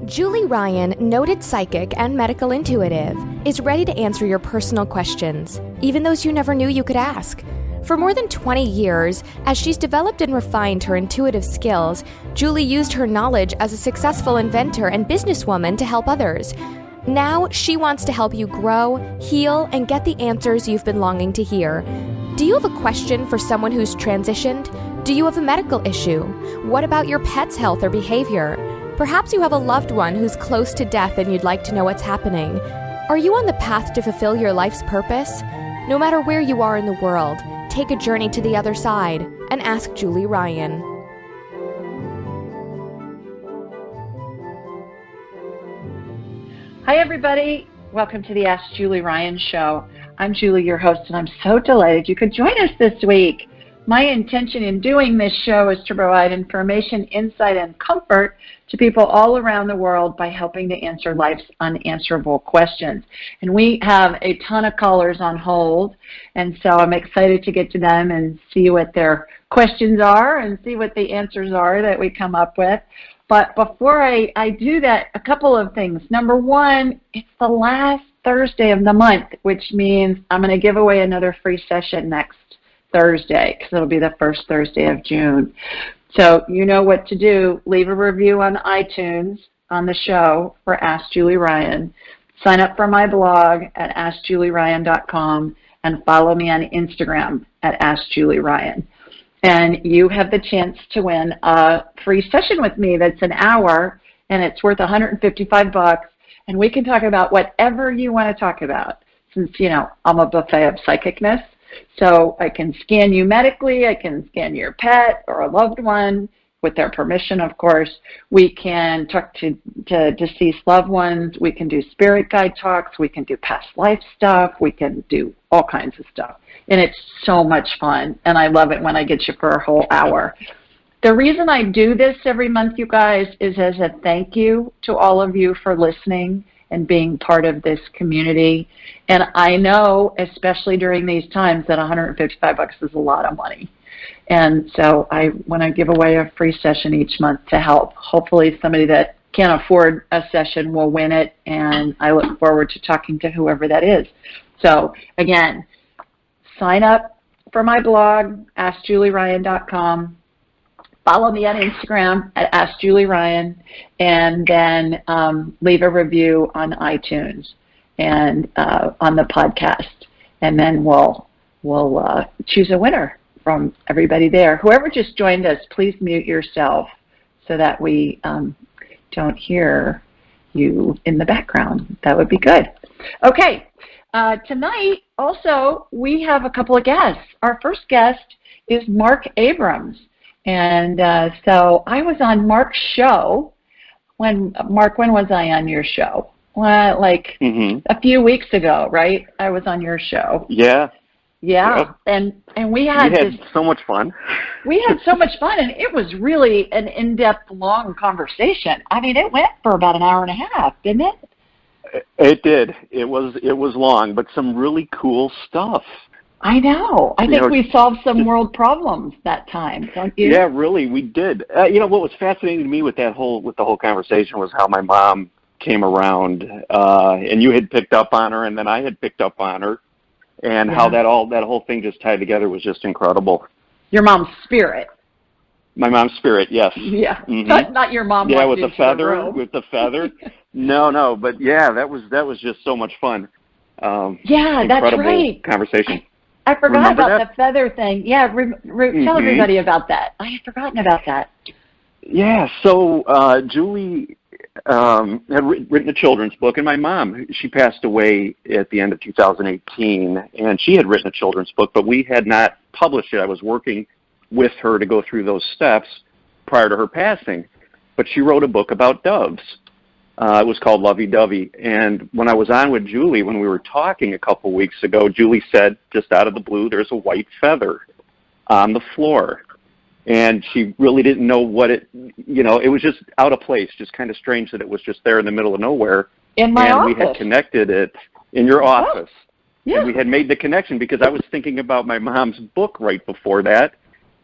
Julie Ryan, noted psychic and medical intuitive, is ready to answer your personal questions, even those you never knew you could ask. For more than 20 years, as she's developed and refined her intuitive skills, Julie used her knowledge as a successful inventor and businesswoman to help others. Now, she wants to help you grow, heal, and get the answers you've been longing to hear. Do you have a question for someone who's transitioned? Do you have a medical issue? What about your pet's health or behavior? Perhaps you have a loved one who's close to death and you'd like to know what's happening. Are you on the path to fulfill your life's purpose? No matter where you are in the world, take a journey to the other side and ask Julie Ryan. Hi, everybody. Welcome to the Ask Julie Ryan show. I'm Julie, your host, and I'm so delighted you could join us this week. My intention in doing this show is to provide information, insight, and comfort to people all around the world by helping to answer life's unanswerable questions. And we have a ton of callers on hold, and so I'm excited to get to them and see what their questions are and see what the answers are that we come up with. But before I do that, a couple of things. Number one, it's the last Thursday of the month, which means I'm going to give away another free session next Thursday, because it'll be the first Thursday of June. So you know what to do. Leave a review on iTunes on the show for Ask Julie Ryan. Sign up for my blog at AskJulieRyan.com and follow me on Instagram at AskJulieRyan. And you have the chance to win a free session with me that's an hour, and it's worth $155, and we can talk about whatever you want to talk about. Since, you know, I'm a buffet of psychicness. So I can scan you medically, I can scan your pet or a loved one, with their permission, of course. We can talk to deceased loved ones, we can do spirit guide talks, we can do past life stuff, we can do all kinds of stuff. And it's so much fun, and I love it when I get you for a whole hour. The reason I do this every month, you guys, is as a thank you to all of you for listening and being part of this community. And I know, especially during these times, that $155 is a lot of money. And so I want to give away a free session each month to help. Hopefully somebody that can't afford a session will win it, and I look forward to talking to whoever that is. So again, sign up for my blog, AskJulieRyan.com. Follow me on Instagram at AskJulieRyan, and then leave a review on iTunes and on the podcast. And then we'll choose a winner from everybody there. Whoever just joined us, please mute yourself so that we don't hear you in the background. That would be good. Okay, tonight also we have a couple of guests. Our first guest is Marc Abrams. And so I was on Marc's show. Marc, when was I on your show? Well, like a few weeks ago, right? I was on your show. Yeah. Yeah. Yep. And we had so much fun. We had so much fun, and it was really an in-depth, long conversation. I mean, it went for about an hour and a half, didn't it? It did. It was long, but some really cool stuff. I know. I think we solved some world problems that time, don't you? Yeah, really, we did. What was fascinating to me with the whole conversation was how my mom came around, and you had picked up on her, and then I had picked up on her, and how that whole thing just tied together was just incredible. Your mom's spirit. My mom's spirit, yes. Yeah, not your mom. Yeah, with the feather. With the feather. No, but yeah, that was just so much fun. Yeah, that's right. Conversation. I forgot about the feather thing. Yeah, tell everybody about that. I had forgotten about that. Yeah, so Julie had written a children's book, and my mom, she passed away at the end of 2018, and she had written a children's book, but we had not published it. I was working with her to go through those steps prior to her passing, but she wrote a book about doves. It was called Lovey Dovey. And when I was on with Julie, when we were talking a couple weeks ago, Julie said, just out of the blue, there's a white feather on the floor. And she really didn't know what it was just out of place, just kind of strange that it was just there in the middle of nowhere. In my office. And we had connected it in your office. Yeah. And we had made the connection because I was thinking about my mom's book right before that,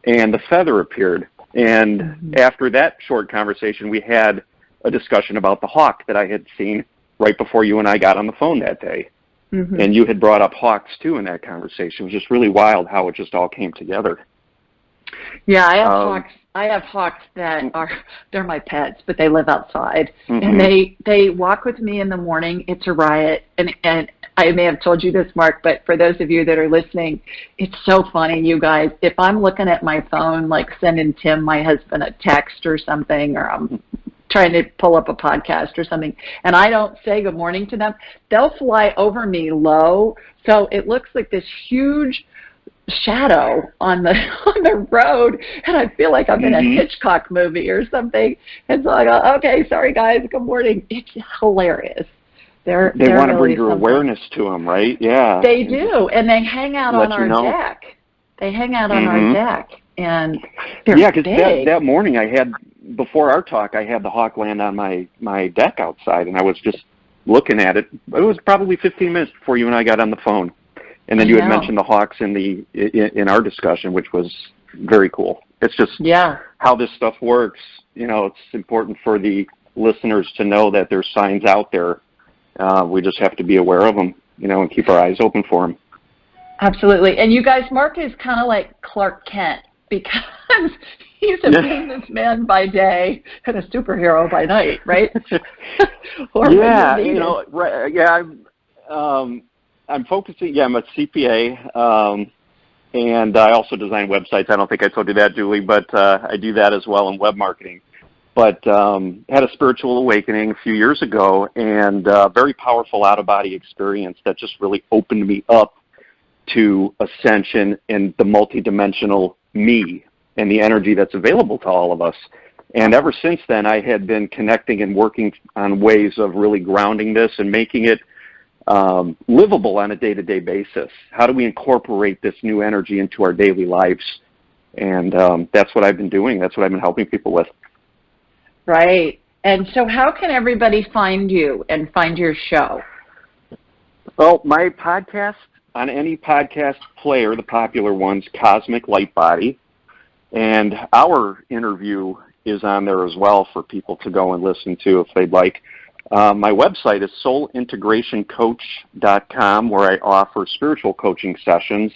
and the feather appeared. And after that short conversation, we had a discussion about the hawk that I had seen right before you and I got on the phone that day. Mm-hmm. And you had brought up hawks, too, in that conversation. It was just really wild how it just all came together. Yeah, I have hawks that they're my pets, but they live outside. Mm-hmm. And they walk with me in the morning. It's a riot. And I may have told you this, Mark, but for those of you that are listening, it's so funny, you guys. If I'm looking at my phone, like sending Tim, my husband, a text or something, or I'm trying to pull up a podcast or something, and I don't say good morning to them, they'll fly over me low, so it looks like this huge shadow on the road, and I feel like I'm in a Hitchcock movie or something. And so I go, okay, sorry guys, good morning. It's hilarious. They want to really bring your awareness to them, right? Yeah. They do, and they hang out on our deck. They hang out on our deck, and they're because that morning before our talk, I had the hawk land on my deck outside, and I was just looking at it. It was probably 15 minutes before you and I got on the phone. And then you had mentioned the hawks in our discussion, which was very cool. It's just how this stuff works. You know, it's important for the listeners to know that there's signs out there. We just have to be aware of them, you know, and keep our eyes open for them. Absolutely. And you guys, Mark is kind of like Clark Kent, because he's a businessman by day and a superhero by night, right? I'm focusing, I'm a CPA, and I also design websites. I don't think I told you that, Julie, but I do that as well in web marketing. But had a spiritual awakening a few years ago, and a very powerful out-of-body experience that just really opened me up to ascension and the multidimensional me and the energy that's available to all of us. And ever since then, I had been connecting and working on ways of really grounding this and making it livable on a day-to-day basis. How do we incorporate this new energy into our daily lives? And that's what I've been doing. That's what I've been helping people with. Right. And so how can everybody find you and find your show? Well, my podcast, on any podcast player, the popular ones, Cosmic Light Body. And our interview is on there as well for people to go and listen to if they'd like. My website is soulintegrationcoach.com, where I offer spiritual coaching sessions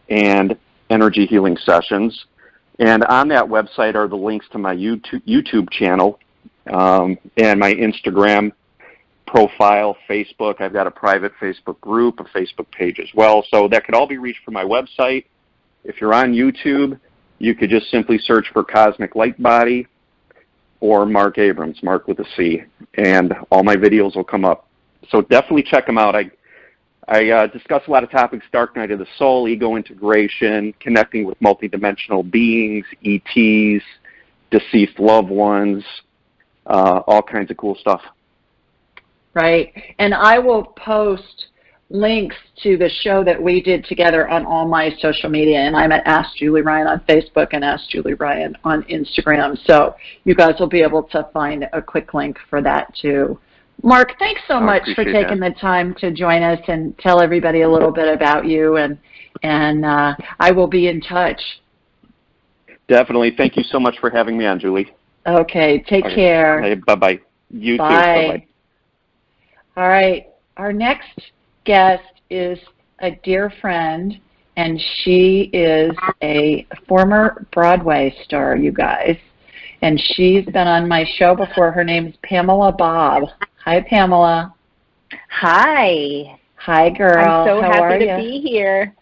and energy healing sessions. And on that website are the links to my YouTube channel and my Instagram profile, Facebook. I've got a private Facebook group, a Facebook page as well. So that could all be reached from my website. If you're on YouTube, you could just simply search for Cosmic Light Body or Marc Abrams, Marc with a C, and all my videos will come up. So definitely check them out. I discuss a lot of topics: dark night of the soul, ego integration, connecting with multidimensional beings, ETs, deceased loved ones, all kinds of cool stuff. Right. And I will post links to the show that we did together on all my social media, and I'm at Ask Julie Ryan on Facebook and Ask Julie Ryan on Instagram. So you guys will be able to find a quick link for that too. Mark, thanks so much for taking the time to join us and tell everybody a little bit about you, and I will be in touch. Definitely. Thank you so much for having me on, Julie. Okay. Take care. Hey, bye-bye. You Bye. too. Bye-bye. All right. Our next guest is a dear friend, and she is a former Broadway star, you guys. And she's been on my show before. Her name's Pamela Bob. Hi, Pamela. Hi. Hi, girl. I'm so How happy are to you? be here.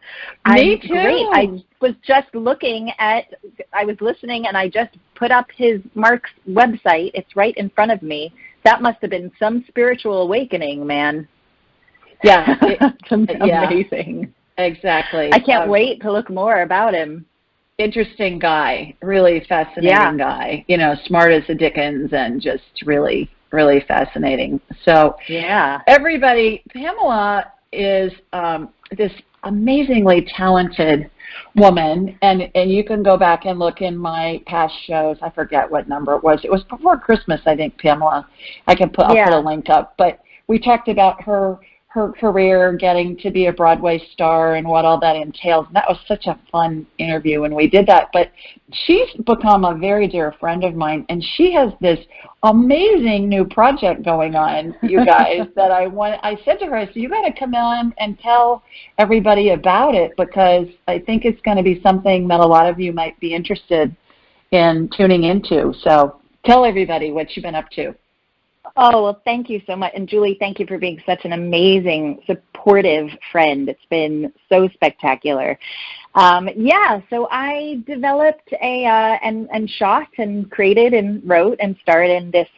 Me too. Great. I was just I was listening, and I just put up Mark's website. It's right in front of me. That must have been some spiritual awakening, man. Yeah. It's amazing. Exactly. I can't wait to look more about him. Interesting guy. Really fascinating guy. You know, smart as the dickens and just really, really fascinating. So, everybody, Pamela is this amazingly talented woman, and you can go back and look in my past shows. I forget what number it was. It was before Christmas, I think, Pamela. I'll put a link up. But we talked about her her career, getting to be a Broadway star and what all that entails. And that was such a fun interview when we did that. But she's become a very dear friend of mine, and she has this amazing new project going on, you guys, that I said to her, I said, you got to come on and tell everybody about it, because I think it's going to be something that a lot of you might be interested in tuning into. So tell everybody what you've been up to. Oh, well, thank you so much. And Julie, thank you for being such an amazing, supportive friend. It's been so spectacular. So I developed and shot and created and wrote and starred in this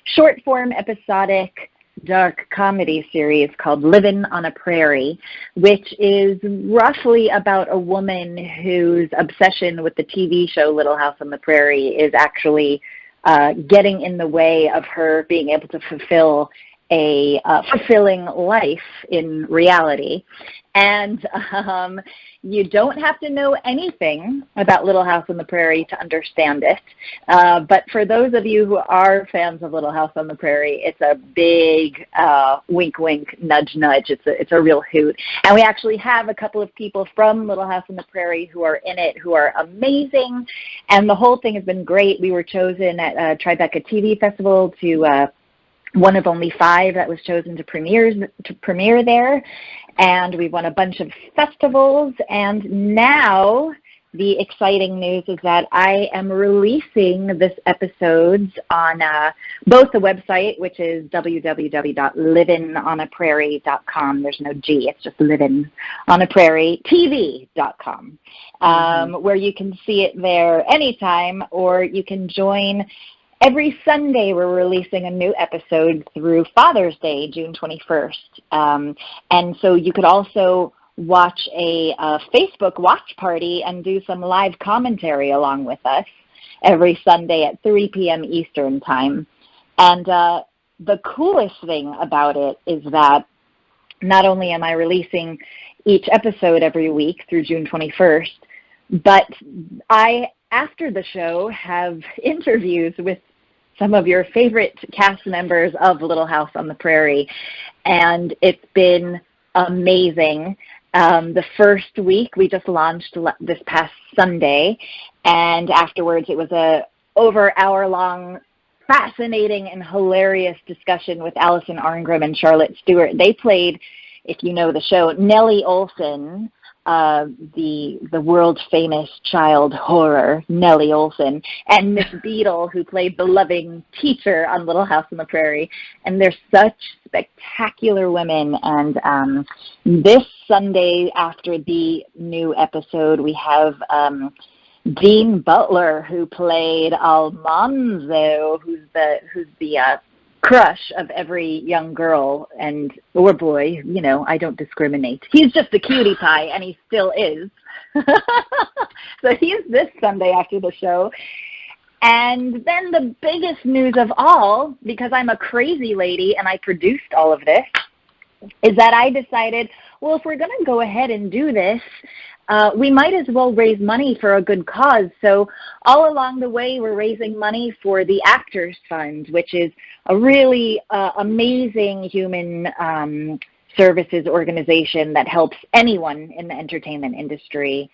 short-form episodic dark comedy series called Livin On A Prairie, which is roughly about a woman whose obsession with the TV show Little House on the Prairie is actually getting in the way of her being able to fulfill a fulfilling life in reality. And you don't have to know anything about Little House on the Prairie to understand it. But for those of you who are fans of Little House on the Prairie, it's a big wink, wink, nudge, nudge. It's a real hoot. And we actually have a couple of people from Little House on the Prairie who are in it, who are amazing. And the whole thing has been great. We were chosen at Tribeca TV Festival to one of only 5 that was chosen to premiere there. And we won a bunch of festivals. And now the exciting news is that I am releasing this episodes on both the website, which is www.livinonaprairie.com. There's no G, it's just livinonaprairietv.com, where you can see it there anytime, or you can join. Every Sunday, we're releasing a new episode through Father's Day, June 21st. And so you could also watch a Facebook watch party and do some live commentary along with us every Sunday at 3 p.m. Eastern Time. And the coolest thing about it is that not only am I releasing each episode every week through June 21st, but I, after the show, have interviews with some of your favorite cast members of Little House on the Prairie, and it's been amazing. The first week we just launched this past Sunday, and afterwards it was a over hour-long, fascinating and hilarious discussion with Allison Arngrim and Charlotte Stewart. They played, if you know the show, Nellie Olson, the world-famous child horror, Nellie Olson, and Miss Beadle, who played the loving teacher on Little House on the Prairie. And they're such spectacular women. And this Sunday, after the new episode, we have Dean Butler, who played Almanzo, who's the crush of every young girl or boy. You know, I don't discriminate. He's just a cutie pie, and he still is. So he's this Sunday after the show. And then the biggest news of all, because I'm a crazy lady and I produced all of this, is that I decided, well, if we're going to go ahead and do this, we might as well raise money for a good cause. So all along the way, we're raising money for the Actors Fund, which is a really amazing human services organization that helps anyone in the entertainment industry,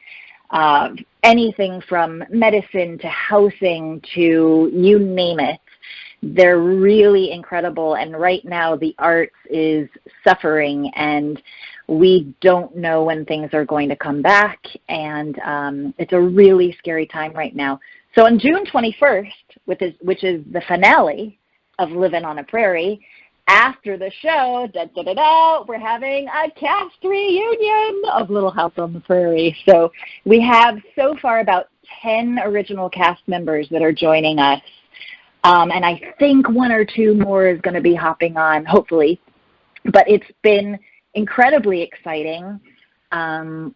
anything from medicine to housing to you name it. They're really incredible, and right now the arts is suffering, and we don't know when things are going to come back, and it's a really scary time right now. So on June 21st, which is the finale of Livin On A Prairie, after the show, we're having a cast reunion of Little House on the Prairie. So we have so far about 10 original cast members that are joining us. And I think 1 or 2 more is going to be hopping on, hopefully. But it's been incredibly exciting.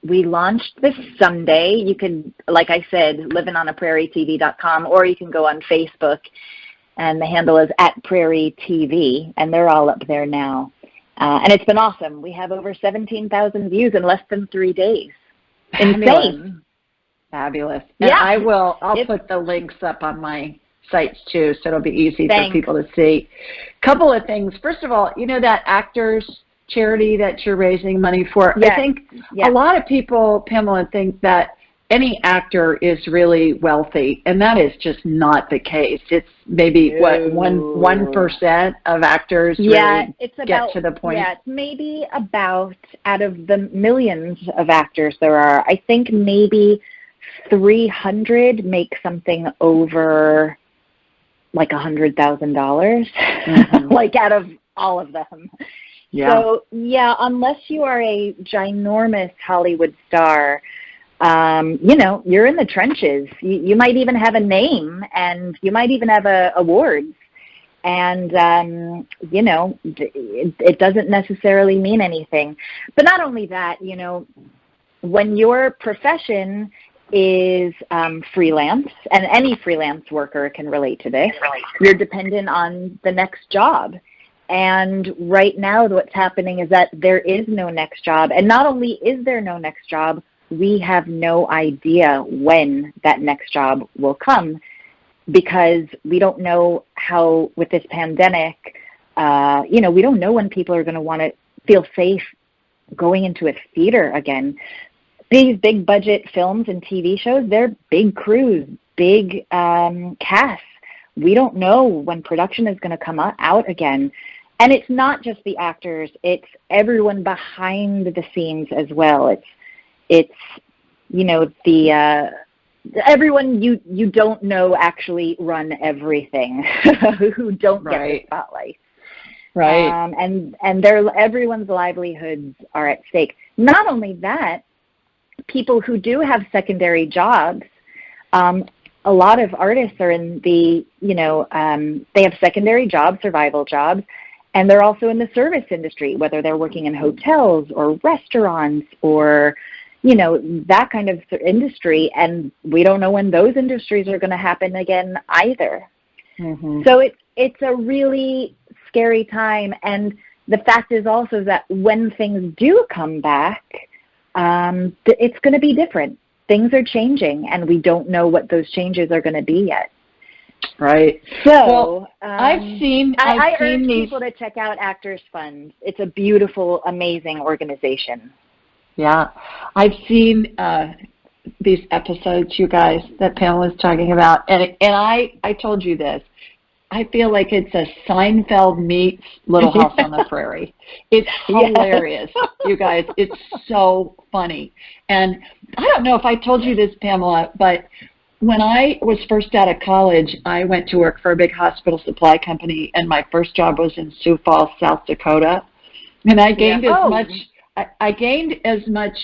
We launched this Sunday. You can, like I said, livinonaprairietv.com, or you can go on Facebook, and the handle is @PrairieTV, and they're all up there now. And it's been awesome. We have over 17,000 views in less than 3 days. Insane. Fabulous. Yeah. And I'll put the links up on my sites too, so it'll be easy for people to see. Couple of things. First of all, you know that Actors charity that you're raising money for. Yes. I think a lot of people, Pamela, think that any actor is really wealthy, and that is just not the case. It's maybe, 1% of actors really get to the point. Yeah, it's maybe about, out of the millions of actors there are, I think maybe 300 make something over like $100,000, like out of all of them. Yeah. So, yeah, unless you are a ginormous Hollywood star, you're in the trenches. You might even have a name, and you might even have awards. And, it doesn't necessarily mean anything. But not only that, when your profession is freelance, and any freelance worker can relate to this, you're dependent on the next job. And right now what's happening is that there is no next job. And not only is there no next job, we have no idea when that next job will come, because we don't know how, with this pandemic, we don't know when people are going to want to feel safe going into a theater again. These big budget films and TV shows, they're big crews, big casts. We don't know when production is going to come out again. And it's not just the actors, it's everyone behind the scenes as well. It's everyone you don't know actually run everything, who don't get the spotlight. Right. And everyone's livelihoods are at stake. Not only that, people who do have secondary jobs, a lot of artists are in the, they have secondary jobs, survival jobs, and they're also in the service industry, whether they're working in hotels or restaurants or, that kind of industry. And we don't know when those industries are going to happen again either. Mm-hmm. So it's a really scary time. And the fact is also that when things do come back, it's going to be different. Things are changing, and we don't know what those changes are going to be yet. Right. So I urge people to check out Actors Fund. It's a beautiful, amazing organization. Yeah. I've seen these episodes, you guys, that Pamela's talking about, and I told you this. I feel like it's a Seinfeld meets Little House on the Prairie. It's hilarious, you guys. It's so funny. And I don't know if I told you this, Pamela, but when I was first out of college, I went to work for a big hospital supply company, and my first job was in Sioux Falls, South Dakota. And I gained as much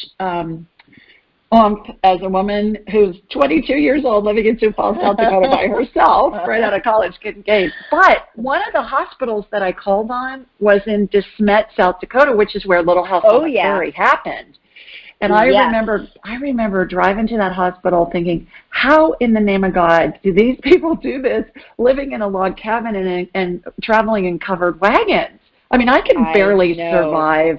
oomph as a woman who's 22 years old living in Sioux Falls, South Dakota by herself, right out of college, getting gained. But one of the hospitals that I called on was in DeSmet, South Dakota, which is where Little House on the Prairie happened. And I remember driving to that hospital thinking, how in the name of God do these people do this, living in a log cabin and traveling in covered wagons? I mean, I can barely survive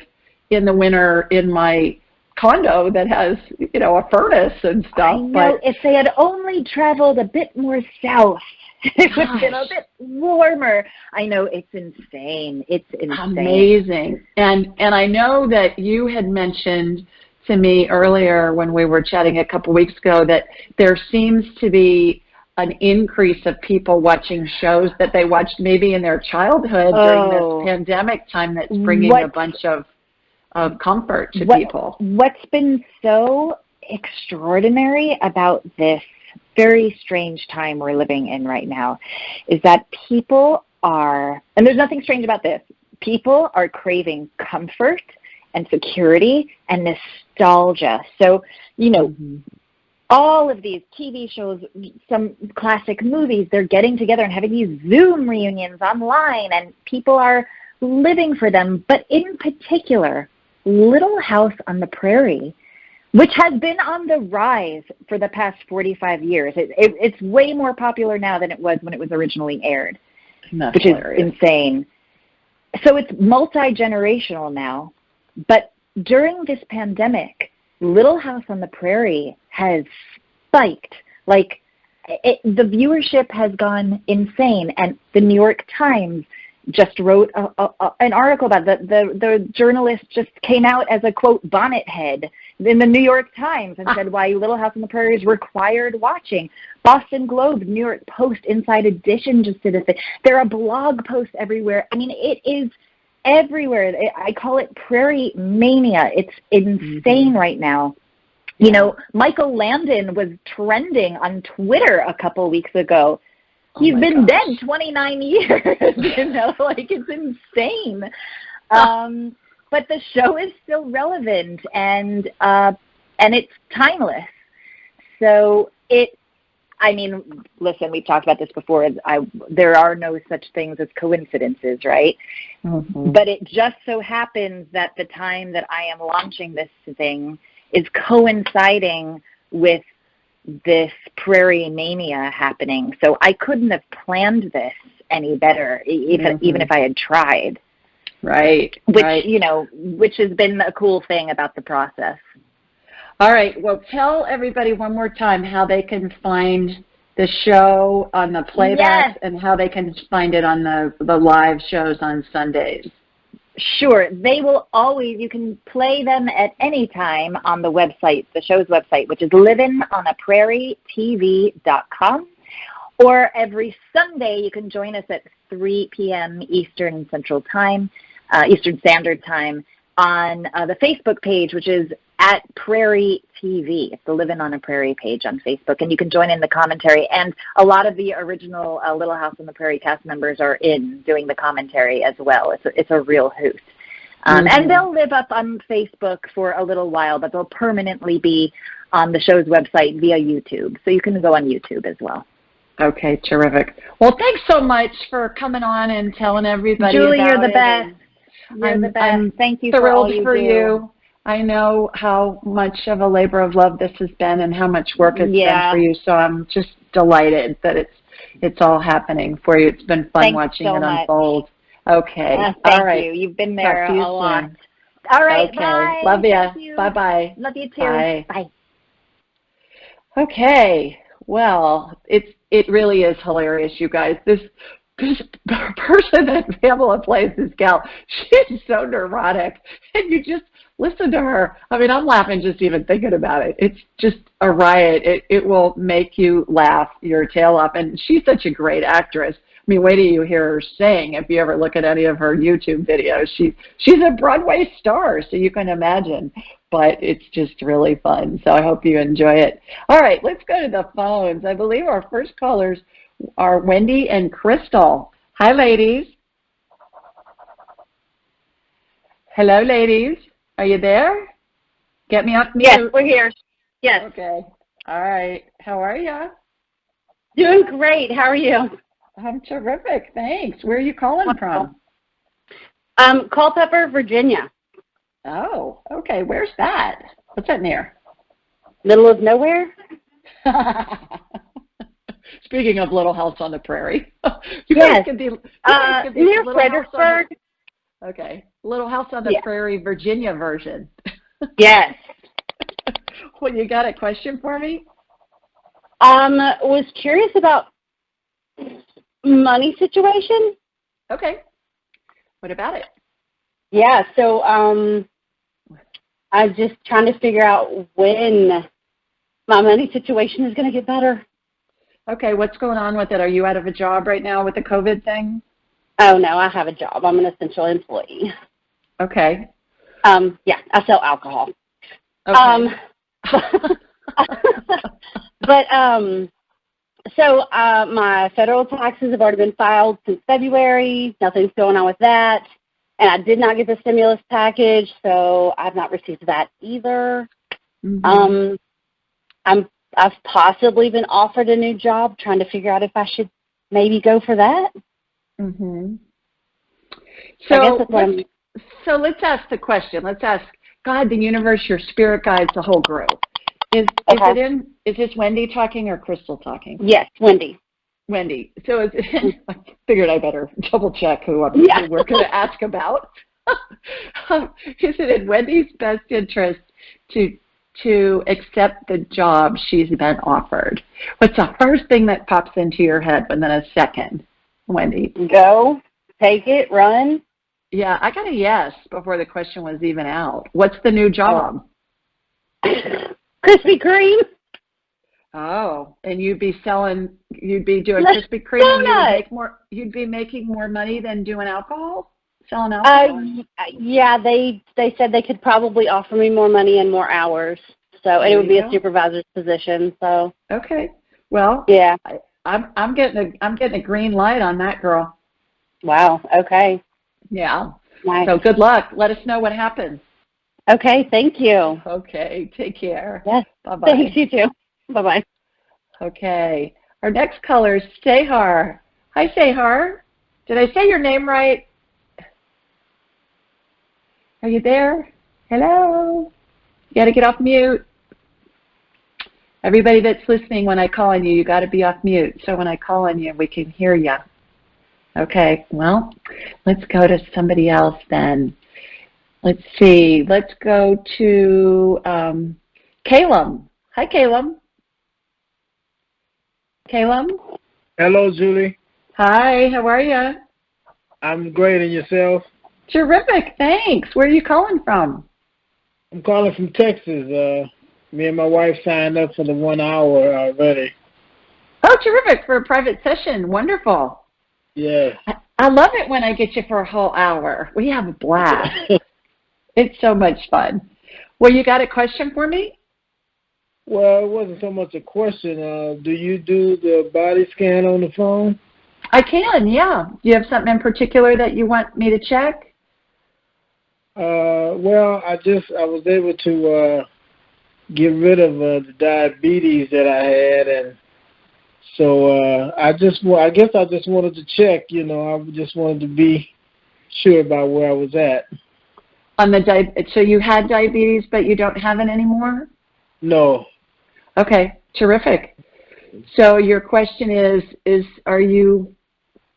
in the winter in my condo that has, a furnace and stuff. I know. But if they had only traveled a bit more south, it would have been a bit warmer. I know, it's insane. It's insane. Amazing. And I know that you had mentioned to me earlier when we were chatting a couple weeks ago that there seems to be an increase of people watching shows that they watched maybe in their childhood during this pandemic time that's bringing a bunch of comfort to people. What's been so extraordinary about this very strange time we're living in right now is that people are, and there's nothing strange about this, people are craving comfort and security and nostalgia. So, all of these TV shows, some classic movies, they're getting together and having these Zoom reunions online, and people are living for them. But in particular, Little House on the Prairie, which has been on the rise for the past 45 years. It's way more popular now than it was when it was originally aired, which is insane. So it's multi-generational now. But during this pandemic, Little House on the Prairie has spiked. The viewership has gone insane. And the New York Times, just wrote an article about the journalist just came out as a, quote, bonnet head in the New York Times and said why Little House on the Prairie is required watching. Boston Globe, New York Post, Inside Edition just did a thing. There are blog posts everywhere. I mean, it is everywhere. I call it prairie mania. It's insane right now. You know, Michael Landon was trending on Twitter a couple weeks ago. He's been dead 29 years, you know, like it's insane. But the show is still relevant and it's timeless. So I mean, listen, we've talked about this before. There are no such things as coincidences, right? Mm-hmm. But it just so happens that the time that I am launching this thing is coinciding with this prairie mania happening. So I couldn't have planned this any better, even if I had tried. Right. Which has been a cool thing about the process. All right. Well, tell everybody one more time how they can find the show on the playback and how they can find it on the live shows on Sundays. Sure. They will always, you can play them at any time on the website, the show's website, which is livinonaprairietv.com. Or every Sunday, you can join us at 3 p.m. Eastern Standard Time, on the Facebook page, which is at Prairie TV. It's the Livin On A Prairie page on Facebook, and you can join in the commentary. And a lot of the original Little House on the Prairie cast members are in doing the commentary as well. It's a real hoot. And they'll live up on Facebook for a little while, but they'll permanently be on the show's website via YouTube. So you can go on YouTube as well. Okay, terrific. Well, thanks so much for coming on and telling everybody Julie, about you're the it. best. You're the best. Thank you for all you do. You. I know how much of a labor of love this has been and how much work it's been for you. So I'm just delighted that it's all happening for you. It's been fun watching it unfold. Okay. Thank you. You've been there a lot. All right. Okay. Bye. Love you. Bye-bye. Love you too. Bye. Bye. Okay. Well, it really is hilarious, you guys. This person that Pamela plays, this gal, she's so neurotic, and you just listen to her. I mean, I'm laughing just even thinking about it. It's just a riot. It will make you laugh your tail off, and she's such a great actress. I mean, wait till you hear her sing. If you ever look at any of her YouTube videos, she's a Broadway star, so you can imagine. But it's just really fun, so I hope you enjoy it. All right, let's go to the phones. I believe our first callers are Wendy and Crystal. Hi, ladies. Hello, ladies. Are you there? Get me off mute. Yes, we're here. Yes. Okay. All right. How are you? Doing great. How are you? I'm terrific. Thanks. Where are you calling from? Culpeper, Virginia. Oh, okay. Where's that? What's that near? Middle of nowhere. Speaking of Little House on the Prairie. Yes. Near Fredericksburg. Okay. Little House on the Prairie, Virginia version. Yes. Well, you got a question for me? Was curious about money situation. Okay. What about it? Yeah, so I'm just trying to figure out when my money situation is going to get better. Okay, what's going on with it? Are you out of a job right now with the COVID thing? Oh, no, I have a job. I'm an essential employee. Okay. Yeah, I sell alcohol. Okay. But so my federal taxes have already been filed since February. Nothing's going on with that. And I did not get the stimulus package, so I've not received that either. Mm-hmm. I've possibly been offered a new job, trying to figure out if I should maybe go for that. Mm-hmm. So let's ask the question. Let's ask God, the universe, your spirit guides, the whole group. Is this Wendy talking or Crystal talking? Yes, Wendy. Wendy. So I figured I better double check who we're going to ask about. Is it in Wendy's best interest to accept the job she's been offered? What's the first thing that pops into your head, and then a second, Wendy? Go. take it, run. Yeah, I got a yes before the question was even out. What's the new job? Krispy Kreme. Oh, and you'd be doing Krispy Kreme, and you'd be making more money than doing alcohol? Selling alcohol? Yeah, they said they could probably offer me more money and more hours. So, and it would be a supervisor's position. So. Okay. Well. Yeah. I'm getting a green light on that, girl. Wow. Okay. Yeah. Nice. So good luck. Let us know what happens. Okay. Thank you. Okay. Take care. Yes. Bye-bye. Thanks, you too. Bye-bye. Okay. Our next caller is Sehar. Hi, Sehar. Did I say your name right? Are you there? Hello? You got to get off mute. Everybody that's listening, when I call on you, you got to be off mute. So when I call on you, we can hear you. Okay. Well, let's go to somebody else then. Let's see. Let's go to Caleb. Hi, Caleb. Caleb? Hello, Julie. Hi, how are you? I'm great, and yourself? Terrific, thanks. Where are you calling from? I'm calling from Texas. Me and my wife signed up for the 1 hour already. Oh, terrific, for a private session. Wonderful. Yes. I love it when I get you for a whole hour. We have a blast. It's so much fun. Well, you got a question for me? Well, it wasn't so much a question. Do you do the body scan on the phone? I can, yeah. Do you have something in particular that you want me to check? Well, I was able to get rid of the diabetes that I had, and so I guess I just wanted to check. You know, I just wanted to be sure about where I was at. So you had diabetes, but you don't have it anymore? No. Okay, terrific. So your question is are you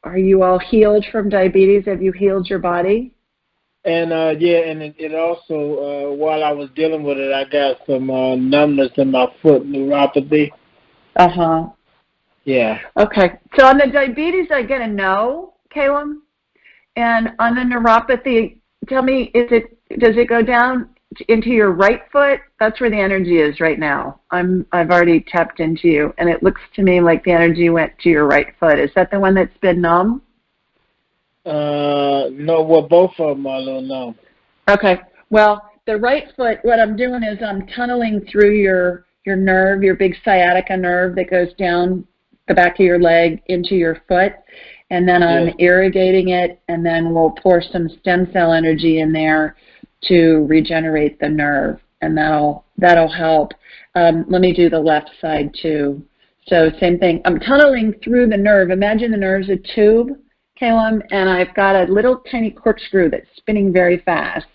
all healed from diabetes? Have you healed your body? And and it also while I was dealing with it, I got some numbness in my foot, neuropathy. Yeah. Okay. So on the diabetes, I get a no, Caleb. And on the neuropathy, tell me, does it go down into your right foot? That's where the energy is right now. I've already tapped into you, and it looks to me like the energy went to your right foot. Is that the one that's been numb? No, well, both of them are a little numb. Okay. Well, the right foot, what I'm doing is I'm tunneling through your nerve, your big sciatica nerve that goes down the back of your leg into your foot, and then I'm irrigating it, and then we'll pour some stem cell energy in there to regenerate the nerve, and that'll help. Let me do the left side too. So same thing. I'm tunneling through the nerve. Imagine the nerve's a tube, Caleb, and I've got a little tiny corkscrew that's spinning very fast,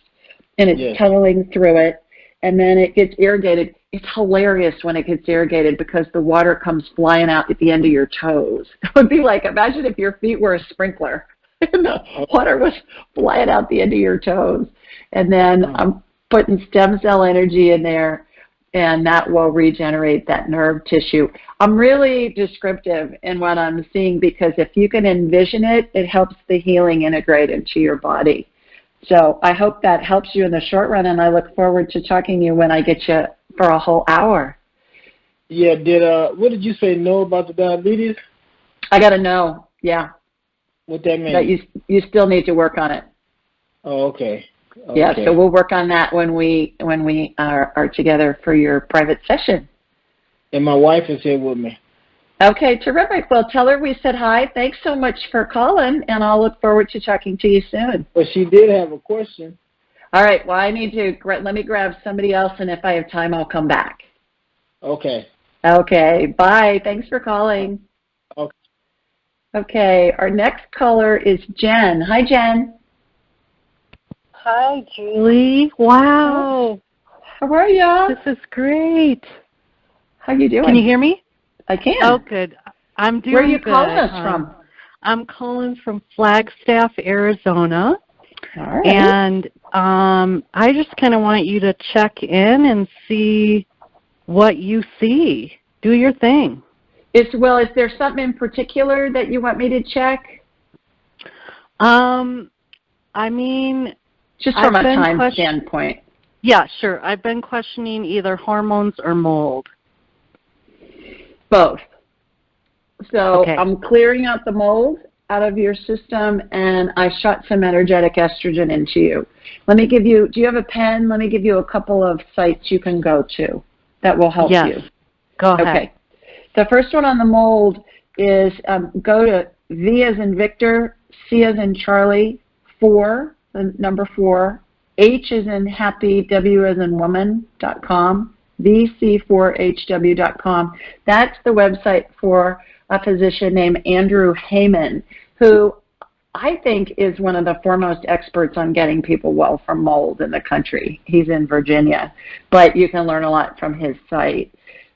and it's tunneling through it, and then it gets irrigated. It's hilarious when it gets irrigated because the water comes flying out at the end of your toes. It would be like, imagine if your feet were a sprinkler and the water was flying out the end of your toes. And then I'm putting stem cell energy in there, and that will regenerate that nerve tissue. I'm really descriptive in what I'm seeing because if you can envision it, it helps the healing integrate into your body. So I hope that helps you in the short run, and I look forward to talking to you when I get you for a whole hour. Yeah, what did you say, no about the diabetes? I got to know, yeah. What that mean? That you still need to work on it. Oh, okay. Yeah, so we'll work on that when we are together for your private session. And my wife is here with me. Okay, terrific. Well, tell her we said hi. Thanks so much for calling, and I'll look forward to talking to you soon. But she did have a question. All right, well, let me grab somebody else, and if I have time, I'll come back. Okay. Okay, bye. Thanks for calling. Okay. Okay, our next caller is Jen. Hi, Jen. Hi, Julie. Wow. How are you? This is great. How you doing? Can you hear me? I can. Oh, good. I'm doing good. Where are you calling us from? I'm calling from Flagstaff, Arizona. All right. And I just kind of want you to check in and see what you see. Do your thing. Is there something in particular that you want me to check? I mean, just from a time standpoint. Yeah, sure. I've been questioning either hormones or mold. Both. So Okay. I'm clearing out the mold out of your system, and I shot some energetic estrogen into you. Let me give you, do you have a pen? Let me give you a couple of sites you can go to that will help you. Go ahead. Okay. The first one on the mold is go to V as in Victor, C as in Charlie, 4, the number 4, H as in happy, W as in woman.com, VC4HW.com. That's the website for a physician named Andrew Heyman, who I think is one of the foremost experts on getting people well from mold in the country. He's in Virginia, but you can learn a lot from his site.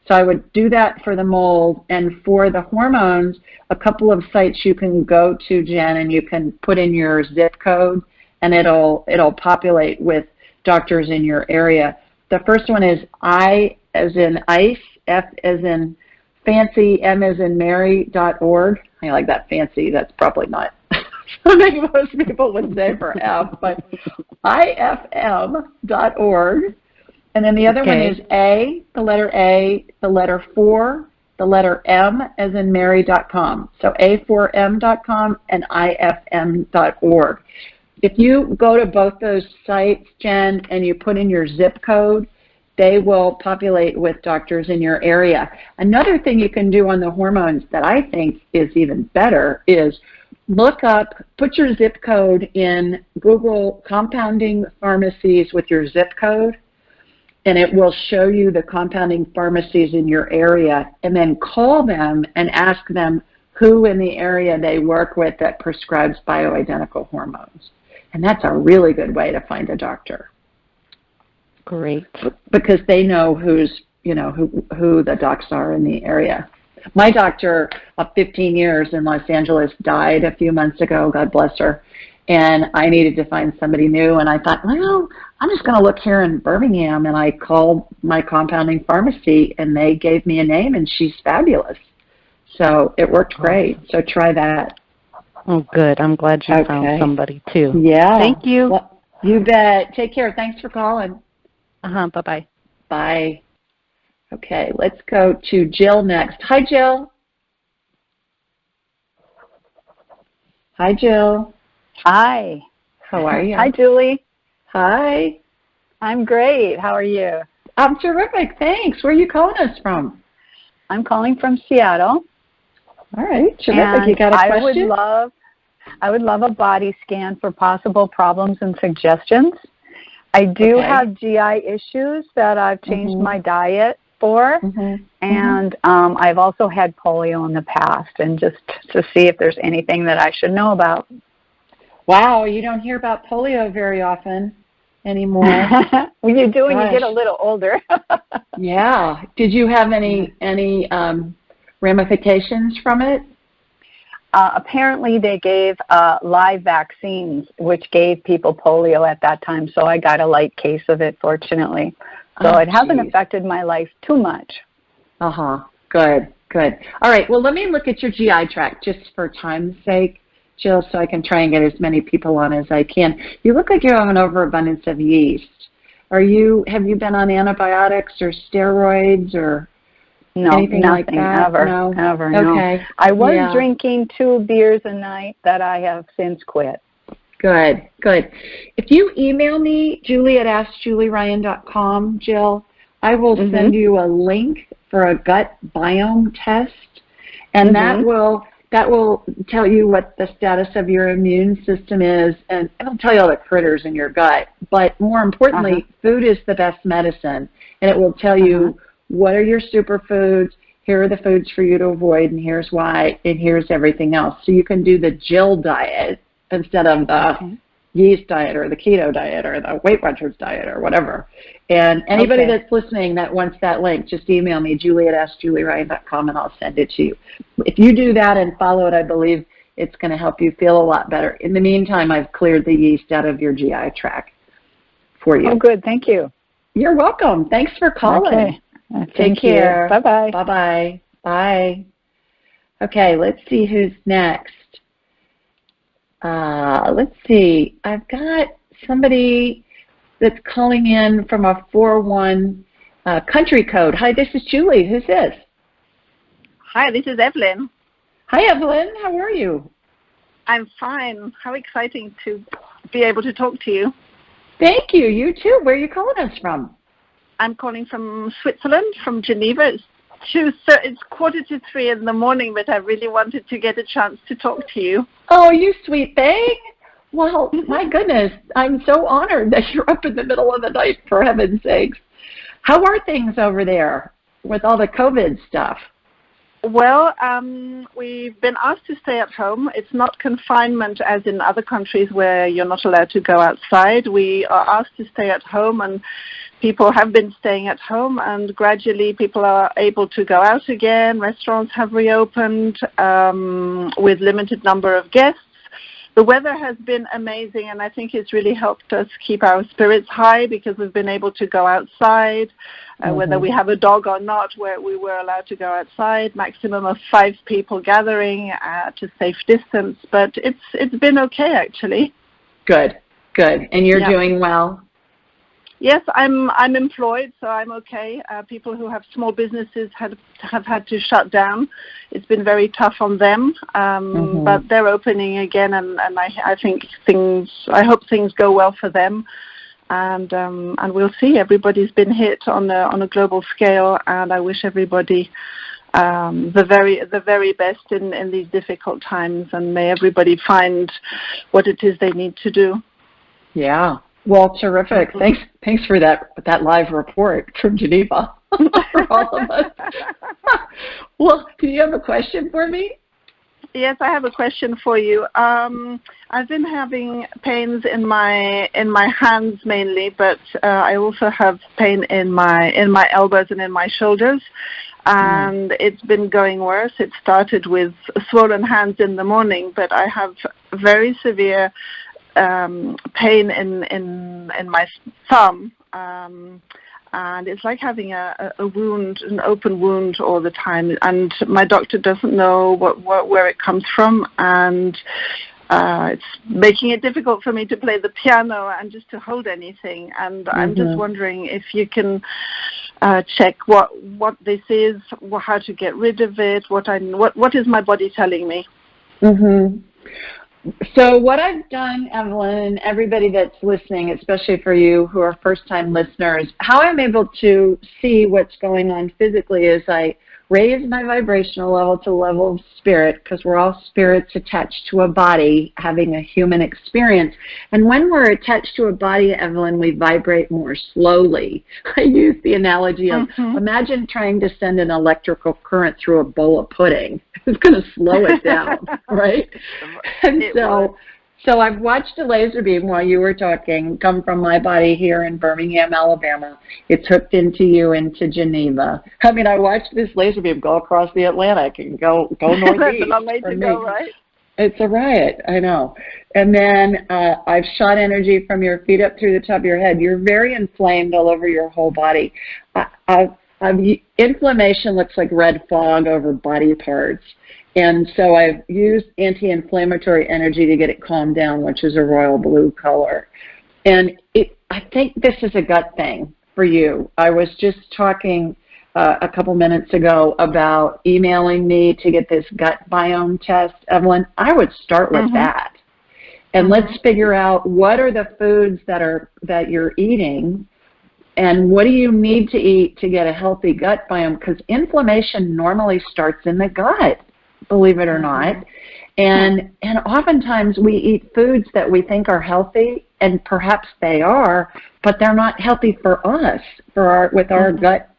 So I would do that for the mold. And for the hormones, a couple of sites you can go to, Jen, and you can put in your zip code, and it'll populate with doctors in your area. The first one is I as in ice, F as in fancy, M as in Mary.org. I like that fancy. That's probably not something most people would say for F, but IFM.org. And then the other one is A, the letter 4, the letter M as in Mary.com. So A4M.com and IFM.org. If you go to both those sites, Jen, and you put in your zip code, they will populate with doctors in your area. Another thing you can do on the hormones that I think is even better is look up, put your zip code in Google compounding pharmacies with your zip code, and it will show you the compounding pharmacies in your area, and then call them and ask them who in the area they work with that prescribes bioidentical hormones. And that's a really good way to find a doctor. Great. Because they know who the docs are in the area. My doctor of 15 years in Los Angeles died a few months ago, God bless her, and I needed to find somebody new, and I thought, well, I'm just going to look here in Birmingham, and I called my compounding pharmacy, and they gave me a name, and she's fabulous. So it worked great. So try that. Oh, good. I'm glad you found somebody, too. Yeah. Thank you. Well, you bet. Take care. Thanks for calling. Bye-bye. Bye. Okay, let's go to Jill next. Hi, Jill. Hi, Jill. Hi. How are you? Hi, Julie. Hi. I'm great. How are you? I'm terrific. Thanks. Where are you calling us from? I'm calling from Seattle. All right. Terrific. You got a question? I would love a body scan for possible problems and suggestions. I do have GI issues that I've changed my diet for, and I've also had polio in the past, and just to see if there's anything that I should know about. Wow, you don't hear about polio very often anymore. Well, you do when you get a little older. Yeah. Did you have any ramifications from it? Apparently they gave live vaccines, which gave people polio at that time, so I got a light case of it, fortunately. So it hasn't affected my life too much. Good. All right, well, let me look at your GI tract just for time's sake, Jill, so I can try and get as many people on as I can. You look like you have an overabundance of yeast. Have you been on antibiotics or steroids or anything like that? Ever. Okay. No. I was drinking 2 beers a night that I have since quit. Good. If you email me, Julie at AskJulieRyan.com, Jill, I will send you a link for a gut biome test, and that will tell you what the status of your immune system is, and it'll tell you all the critters in your gut. But more importantly, food is the best medicine, and it will tell you what are your superfoods, here are the foods for you to avoid, and here's why, and here's everything else. So you can do the Jill diet instead of the yeast diet or the keto diet or the Weight Watchers diet or whatever. And anybody that's listening that wants that link, just email me, Julie at AskJulieRyan.com, and I'll send it to you. If you do that and follow it, I believe it's going to help you feel a lot better. In the meantime, I've cleared the yeast out of your GI tract for you. Oh, good. Thank you. You're welcome. Thanks for calling. Okay. Take care. Bye-bye. Bye-bye. Bye. Okay, let's see who's next. Let's see. I've got somebody that's calling in from a 4-1 country code. Hi, this is Julie. Who's this? Hi, this is Evelyn. Hi, Evelyn. How are you? I'm fine. How exciting to be able to talk to you. Thank you. You too. Where are you calling us from? I'm calling from Switzerland, from Geneva. It's 2:45 in the morning, but I really wanted to get a chance to talk to you. Oh, you sweet thing. Well, my goodness, I'm so honored that you're up in the middle of the night, for heaven's sakes. How are things over there with all the COVID stuff? Well, we've been asked to stay at home. It's not confinement as in other countries where you're not allowed to go outside. We are asked to stay at home, and people have been staying at home, and gradually people are able to go out again. Restaurants have reopened with limited number of guests. The weather has been amazing, and I think it's really helped us keep our spirits high because we've been able to go outside, whether we have a dog or not, where we were allowed to go outside, maximum of 5 people gathering at a safe distance. But it's been okay, actually. Good. And you're doing well? Yes, I'm employed, so I'm okay. People who have small businesses have had to shut down. It's been very tough on them, but they're opening again, and I think I hope things go well for them, and we'll see. Everybody's been hit on a global scale, and I wish everybody the very best in these difficult times, and may everybody find what it is they need to do. Yeah. Well, terrific. Thanks for that live report from Geneva for all of us. Well, do you have a question for me? Yes, I have a question for you. I've been having pains in my hands mainly, but I also have pain in my elbows and in my shoulders, and it's been going worse. It started with swollen hands in the morning, but I have very severe pain in my thumb, and it's like having a wound, an open wound all the time, and my doctor doesn't know where it comes from, and it's making it difficult for me to play the piano and just to hold anything, and I'm just wondering if you can check what this is, how to get rid of it, what is my body telling me? So what I've done, Evelyn, and everybody that's listening, especially for you who are first-time listeners, how I'm able to see what's going on physically is I raise my vibrational level to the level of spirit, because we're all spirits attached to a body having a human experience. And when we're attached to a body, Evelyn, we vibrate more slowly. I use the analogy of imagine trying to send an electrical current through a bowl of pudding. It's going to slow it down, right? And so I've watched a laser beam while you were talking come from my body here in Birmingham, Alabama. It's hooked into you into Geneva. I mean, I watched this laser beam go across the Atlantic and go northeast. That's a long way to go, right? It's a riot, I know. And then I've shot energy from your feet up through the top of your head. You're very inflamed all over your whole body. Inflammation looks like red fog over body parts. And so I've used anti-inflammatory energy to get it calmed down, which is a royal blue color. And I think this is a gut thing for you. I was just talking a couple minutes ago about emailing me to get this gut biome test. Evelyn, I would start with that. And let's figure out what are the foods that you're eating, and what do you need to eat to get a healthy gut biome? Because inflammation normally starts in the gut, believe it or not. And oftentimes we eat foods that we think are healthy, and perhaps they are, but they're not healthy for us, with our gut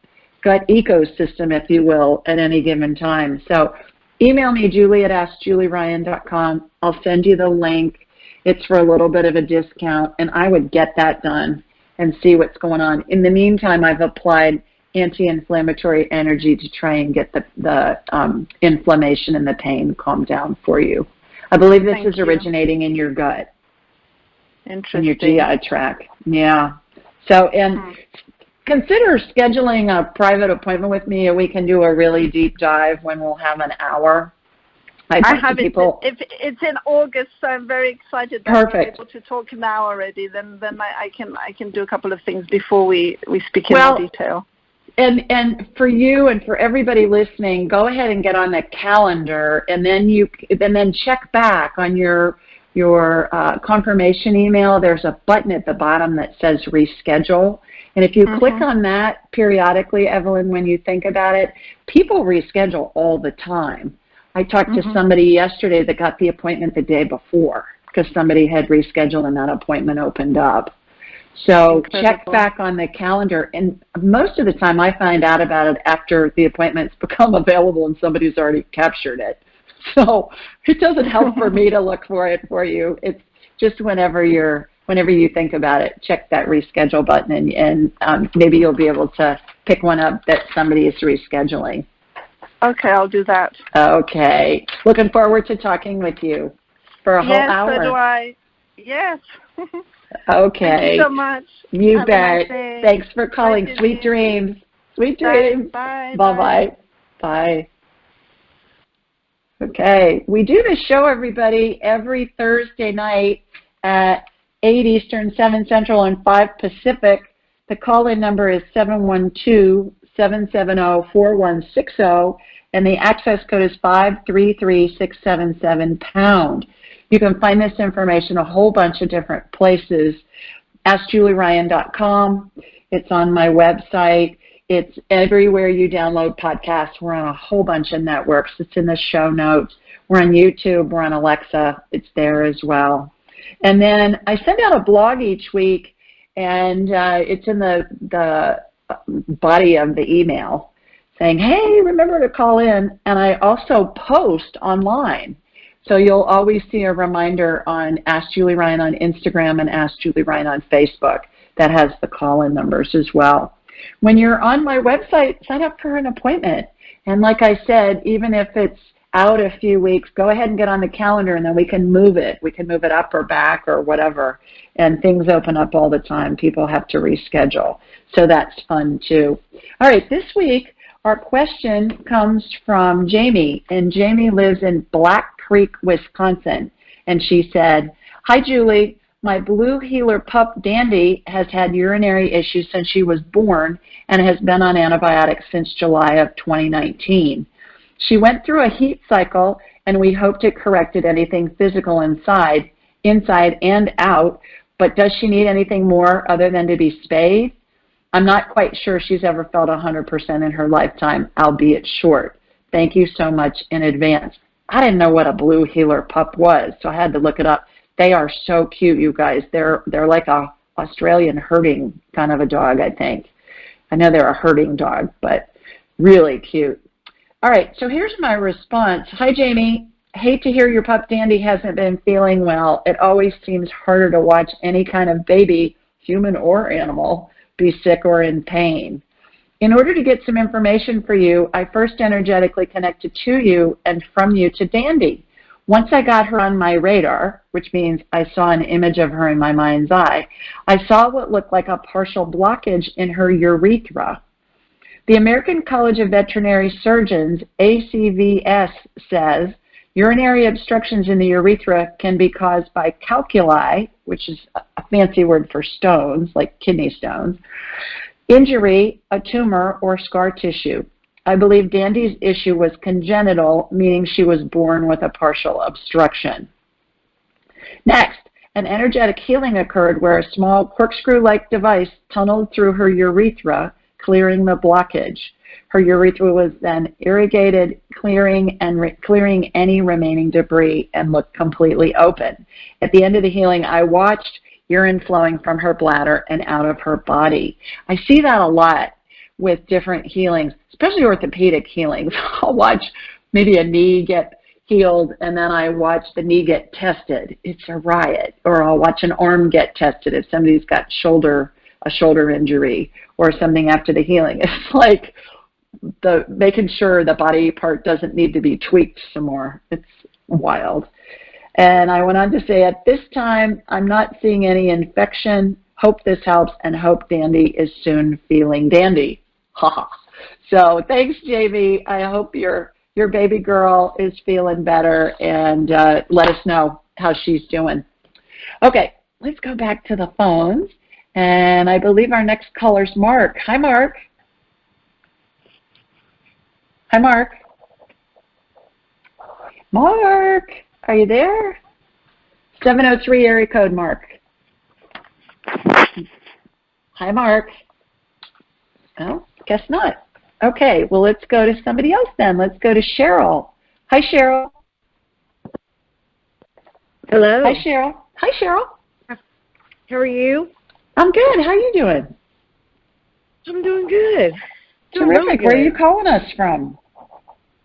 ecosystem, if you will, at any given time. So email me, Julie at AskJulieRyan.com. I'll send you the link. It's for a little bit of a discount, and I would get that done and see what's going on. In the meantime, I've applied anti-inflammatory energy to try and get the inflammation and the pain calmed down for you. I believe this is originating in your gut. Interesting. In your GI tract. Yeah. So, and consider scheduling a private appointment with me, and we can do a really deep dive when we'll have an hour. I have it. If it's in August, so I'm very excited that we're able to talk now already. Then I can do a couple of things before we speak in more detail. And for you and for everybody listening, go ahead and get on the calendar, and then check back on your confirmation email. There's a button at the bottom that says reschedule. And if you click on that periodically, Evelyn, when you think about it, people reschedule all the time. I talked to somebody yesterday that got the appointment the day before because somebody had rescheduled and that appointment opened up. So check back on the calendar. And most of the time I find out about it after the appointment's become available and somebody's already captured it. So it doesn't help for me to look for it for you. It's just whenever you think about it, check that reschedule button, and maybe you'll be able to pick one up that somebody is rescheduling. Okay, I'll do that. Okay. Looking forward to talking with you for a whole hour. Yes, so do I. Yes. Okay. Thank you so much. You Have bet. A nice day. Thanks for calling. Bye, Sweet dreams. Sweet dreams. Bye. Bye-bye. Bye. Okay. We do this show, everybody, every Thursday night at 8 Eastern, 7 Central, and 5 Pacific. The call-in number is 712-770-4160, and the access code is 533677#. You can find this information a whole bunch of different places. AskJulieRyan.com. It's on my website. It's everywhere you download podcasts. We're on a whole bunch of networks. It's in the show notes. We're on YouTube. We're on Alexa. It's there as well. And then I send out a blog each week, and it's in the body of the email saying, hey, remember to call in. And I also post online. So you'll always see a reminder on Ask Julie Ryan on Instagram and Ask Julie Ryan on Facebook that has the call-in numbers as well. When you're on my website, sign up for an appointment. And like I said, even if it's out a few weeks, go ahead and get on the calendar, and then we can move it. We can move it up or back or whatever. And things open up all the time. People have to reschedule. So that's fun too. All right, this week our question comes from Jamie, and Jamie lives in Black Creek, Wisconsin. And she said, hi, Julie. My blue heeler pup, Dandy, has had urinary issues since she was born and has been on antibiotics since July of 2019. She went through a heat cycle, and we hoped it corrected anything physical inside and out, but does she need anything more other than to be spayed? I'm not quite sure she's ever felt 100% in her lifetime, albeit short. Thank you so much in advance. I didn't know what a blue heeler pup was, so I had to look it up. They are so cute, you guys. They're like a Australian herding kind of a dog, I think. I know they're a herding dog, but really cute. All right, so here's my response. Hi, Jamie. Hate to hear your pup Dandy hasn't been feeling well. It always seems harder to watch any kind of baby, human or animal, be sick or in pain. In order to get some information for you, I first energetically connected to you and from you to Dandy. Once I got her on my radar, which means I saw an image of her in my mind's eye, I saw what looked like a partial blockage in her urethra. The American College of Veterinary Surgeons, ACVS, says urinary obstructions in the urethra can be caused by calculi, which is a fancy word for stones, like kidney stones, injury, a tumor, or scar tissue. I believe Dandy's issue was congenital, meaning she was born with a partial obstruction. Next, an energetic healing occurred where a small corkscrew-like device tunneled through her urethra, clearing the blockage. Her urethra was then irrigated, clearing any remaining debris, and looked completely open. At the end of the healing, I watched urine flowing from her bladder and out of her body. I see that a lot with different healings, especially orthopedic healings. I'll watch maybe a knee get healed, and then I watch the knee get tested. It's a riot. Or I'll watch an arm get tested if somebody's got a shoulder injury or something after the healing. It's like making sure the body part doesn't need to be tweaked some more. It's wild. And I went on to say, at this time, I'm not seeing any infection. Hope this helps, and hope Dandy is soon feeling dandy. Ha ha. So thanks, Jamie. I hope you're your baby girl is feeling better, and let us know how she's doing. Okay, let's go back to the phones. And I believe our next caller's Mark. Hi, Mark. Hi, Mark. Mark, are you there? 703 area code, Mark. Hi, Mark. Oh, guess not. Okay, well, let's go to somebody else then. Let's go to Cheryl. Hi, Cheryl. Hello. Hi, Cheryl. Hi, Cheryl. How are you? I'm good. How are you doing? I'm doing good. Terrific. Really good. Where are you calling us from?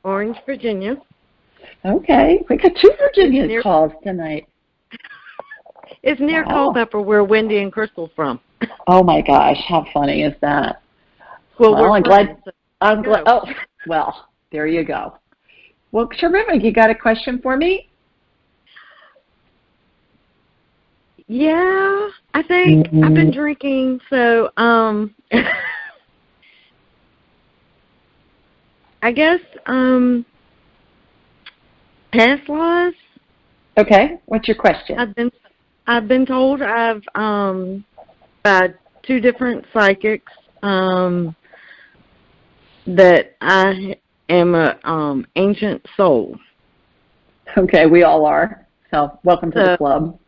Orange, Virginia. Okay. We got 2 Virginia calls tonight. It's near Culpeper, where Wendy and Crystal's from. Oh, my gosh. How funny is that? Well, I'm glad. Oh, well, there you go. Well, terrific. You got a question for me? Yeah, I think I've been drinking, so I guess past lives. Okay, what's your question? I've been told I've by 2 different psychics that I am a ancient soul. Okay, we all are. So welcome to the club.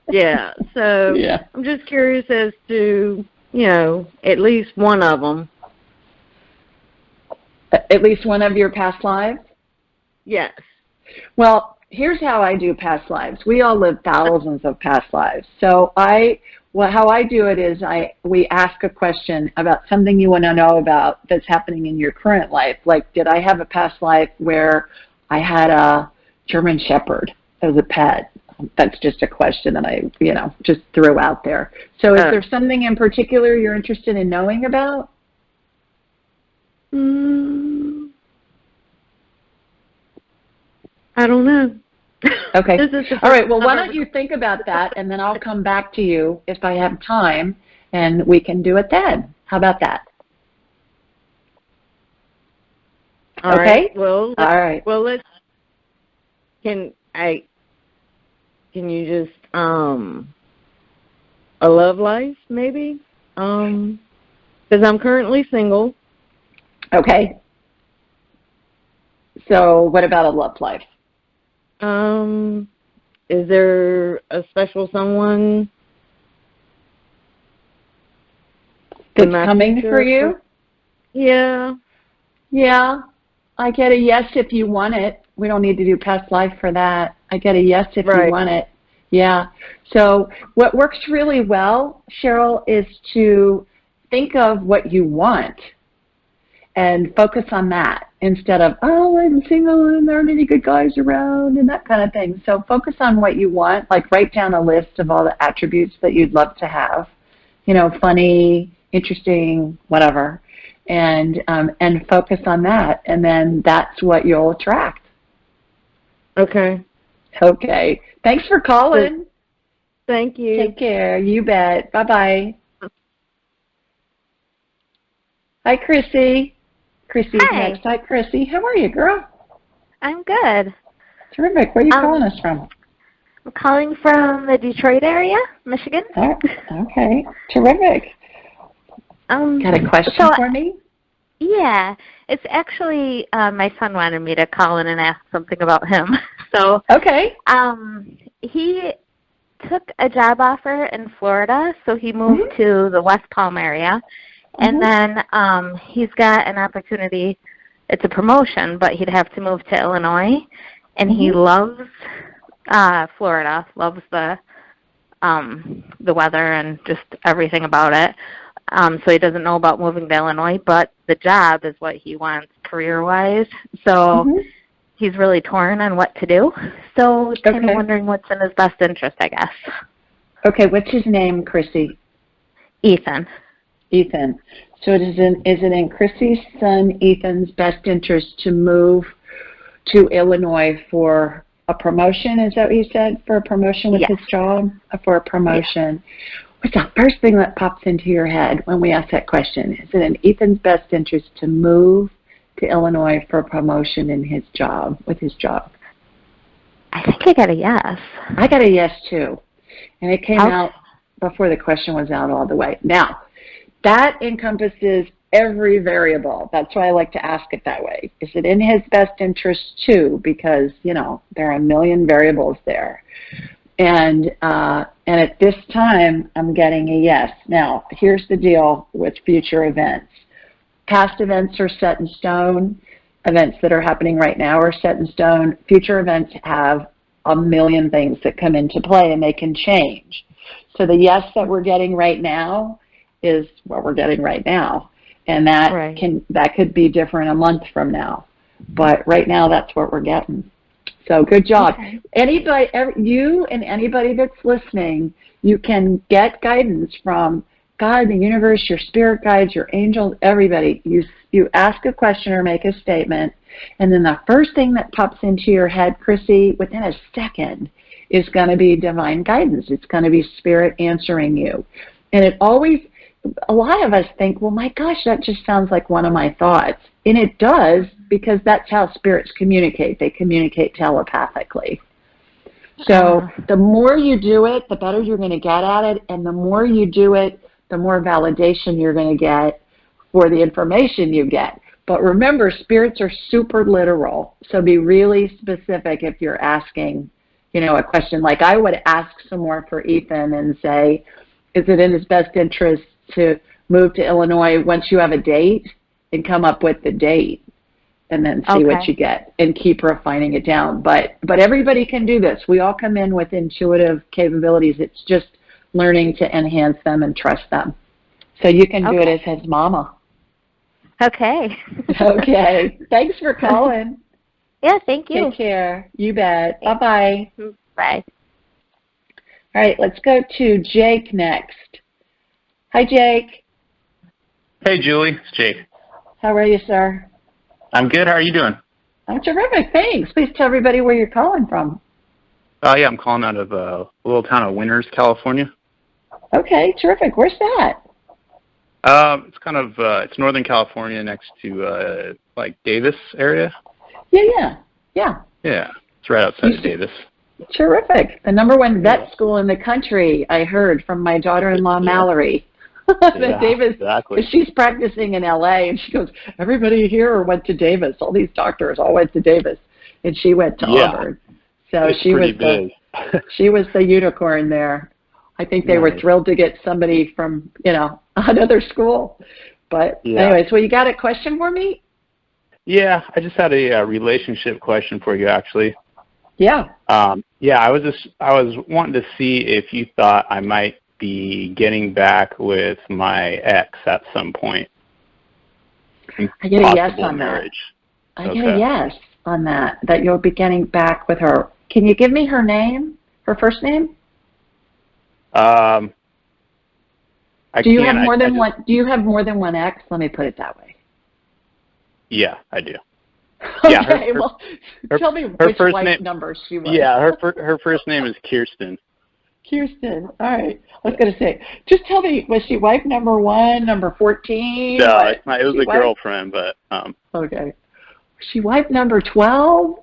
Yeah, so yeah. I'm just curious as to, at least one of them. At least one of your past lives? Yes. Well, here's how I do past lives. We all live thousands of past lives. So how I do it is we ask a question about something you want to know about that's happening in your current life. Like, did I have a past life where I had a German Shepherd as a pet? That's just a question that I, just threw out there. So is there something in particular you're interested in knowing about? I don't know. Okay. All right. Well, why don't you think about that, and then I'll come back to you if I have time, and we can do it then. How about that? All okay. Right. Well. All right. Well, let's. Can you just a love life maybe? Because I'm currently single. Okay. So what about a love life? Is there a special someone that's coming for you? Yeah. Yeah. I get a yes if you want it. We don't need to do past life for that. I get a yes if you want it. Yeah. So what works really well, Cheryl, is to think of what you want and focus on that instead of, oh, I'm single and there aren't any good guys around and that kind of thing. So focus on what you want, like write down a list of all the attributes that you'd love to have, funny, interesting, whatever, and focus on that, and then that's what you'll attract. Okay. Okay. Thanks for calling. Thank you. Take care. You bet. Bye-bye. Hi, Chrissy. Chrissy's next. Hi, Chrissy. How are you, girl? I'm good. Terrific. Where are you calling us from? I'm calling from the Detroit area, Michigan. Oh, okay. Terrific. Got a question for me? Yeah. It's actually, my son wanted me to call in and ask something about him. So, okay. He took a job offer in Florida, so he moved to the West Palm area. And then he's got an opportunity. It's a promotion, but he'd have to move to Illinois. And he loves Florida, loves the weather and just everything about it. So he doesn't know about moving to Illinois, but the job is what he wants career-wise. So he's really torn on what to do. So kind of wondering what's in his best interest, I guess. Okay, what's his name, Chrissy? Ethan. Ethan. So is it in Chrissy's son Ethan's best interest to move to Illinois for a promotion? Is that what you said? For a promotion with his job? For a promotion. What's the first thing that pops into your head when we ask that question? Is it in Ethan's best interest to move to Illinois for promotion in his job, with his job? I think I got a yes. I got a yes, too. And it came out before the question was out all the way. Now, that encompasses every variable. That's why I like to ask it that way. Is it in his best interest, too? Because, there are a million variables there. And at this time, I'm getting a yes. Now, here's the deal with future events. Past events are set in stone. Events that are happening right now are set in stone. Future events have a million things that come into play, and they can change. So the yes that we're getting right now is what we're getting right now. And that could be different a month from now. But right now, that's what we're getting. So good job. Okay. Anybody, you and anybody that's listening, you can get guidance from God, the universe, your spirit guides, your angels, everybody. You ask a question or make a statement, and then the first thing that pops into your head, Chrissy, within a second, is going to be divine guidance. It's going to be spirit answering you. And a lot of us think, well, my gosh, that just sounds like one of my thoughts. And it does, because that's how spirits communicate. They communicate telepathically. So the more you do it, the better you're going to get at it. And the more you do it, the more validation you're going to get for the information you get. But remember, spirits are super literal. So be really specific if you're asking, a question. Like I would ask some more for Ethan and say, is it in his best interest to move to Illinois once you have a date, and come up with the date and then see what you get and keep refining it down. But everybody can do this. We all come in with intuitive capabilities. It's just learning to enhance them and trust them. So you can do it as his mama. Okay. Okay. Thanks for calling. Yeah, thank you. Take care. You bet. Bye-bye. Bye. All right, let's go to Jake next. Hi, Jake. Hey, Julie. It's Jake. How are you, sir? I'm good. How are you doing? I'm terrific. Thanks. Please tell everybody where you're calling from. Yeah, I'm calling out of a little town of Winters, California. Okay, terrific. Where's that? It's kind of it's Northern California, next to Davis area. Yeah. Yeah, it's right outside of Davis. Terrific. The #1 vet school in the country, I heard from my daughter-in-law, Mallory. Yeah, Davis, exactly. She's practicing in L.A., and she goes, everybody here went to Davis. All these doctors all went to Davis, and she went to Auburn. So it's she was big. She was the unicorn there. I think they were thrilled to get somebody from, another school. But anyways, well, you got a question for me? Yeah, I just had a relationship question for you, actually. Yeah. I was wanting to see if you thought I might be getting back with my ex at some point. I get a yes on that. I get a yes on that you'll be getting back with her. Can you give me her name? Her first name? Do you have more than one? Do you have more than one ex? Let me put it that way. Yeah, I do. Okay, tell me which wife number she was. Yeah, her first name is Kirsten. Kirsten. All right. I was going to say, just tell me, was she wife number 1, number 14? No, it was a girlfriend, but okay. Was she wife number 12?